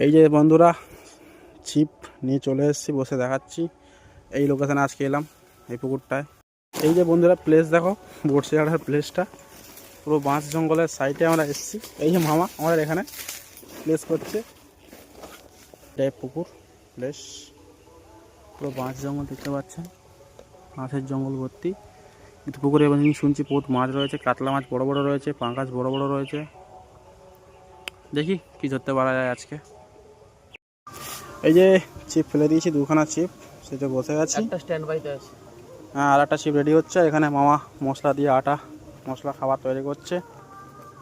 এই যে বন্ধুরা ছিপ নিয়ে চলে এসেছি, বসে দেখাচ্ছি। এই লোকেশানে আজকে এলাম, এই পুকুরটায়। এই যে বন্ধুরা প্লেস দেখো, বড়শিয়াড়ার প্লেসটা পুরো বাঁশ জঙ্গলের সাইডে আমরা এসেছি। এই যে মামা আমাদের এখানে প্লেস করছে, এটাই পুকুর প্লেস। পুরো বাঁশ জঙ্গল দেখতে পাচ্ছেন, বাঁশের জঙ্গল ভর্তি। কিন্তু পুকুরে এবার শুনছি বহুত মাছ রয়েছে, কাতলা মাছ বড় বড় রয়েছে, পাঙ্গাস বড় বড় রয়েছে। দেখি কি ধরতে পারা যায় আজকে। এই যে ছিপ ফেলে দিয়েছি, দুখানা ছিপ, সেটা বসে গেছি। একটা স্ট্যান্ড বাইতে আছে। হ্যাঁ, আর একটা ছিপ রেডি হচ্ছে। এখানে মামা মশলা দিয়ে আটা মশলা খাবার তৈরি করছে,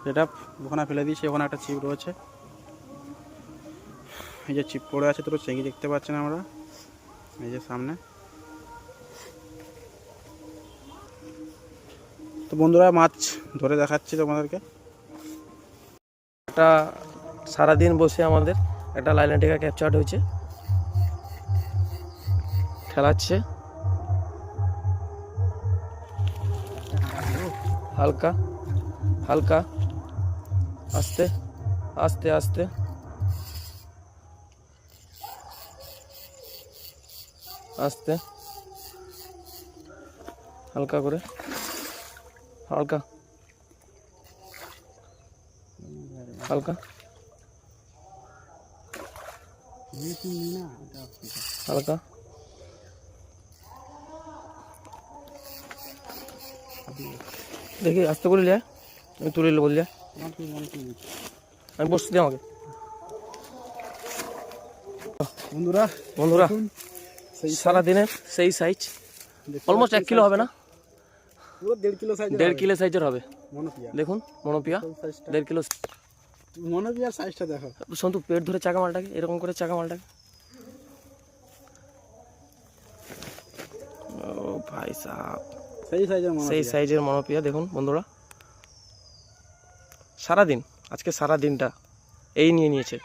সেটা দুখানা ফেলে দিয়েছি। ওখানে একটা ছিপ রয়েছে। এই যে ছিপ পড়ে আছে, দুটো চেঙ্গি দেখতে পাচ্ছেন আমরা এই যে সামনে। তো বন্ধুরা মাছ ধরে দেখাচ্ছি তোমাদেরকে। একটা সারাদিন বসে আমাদের একটা লাইলান্টিকা ক্যাপচার্ড হয়েছে, খেলাচ্ছে হালকা হালকা, আস্তে আস্তে আস্তে, আস্তে হালকা করে, হালকা হালকা হালকা। দেখি আস্তে করে লিয়া, আমি তুলে বললি আমি বসতে দিই আমাকে। বন্ধুরা বন্ধুরা সারাদিনের সেই সাইজ অলমোস্ট 1 কিলো হবে না, পুরো 1.5 কিলো সাইজ, 1.5 কিলো সাইজের হবে। মনোপিয়া দেখুন মনোপিয়া 1.5 কিলো। মনোপিয়ার সাইজটা দেখো। সন্তু পেট ধরে চাকা মালটাকে এরকম করে, চাকা মালটাকে। ও ভাই সাহেব, সেই সাইজের মনোপিয়া দেখুন বন্ধুরা। সারাদিন আজকে সারা দিনটা এই নিয়ে নিয়েছে।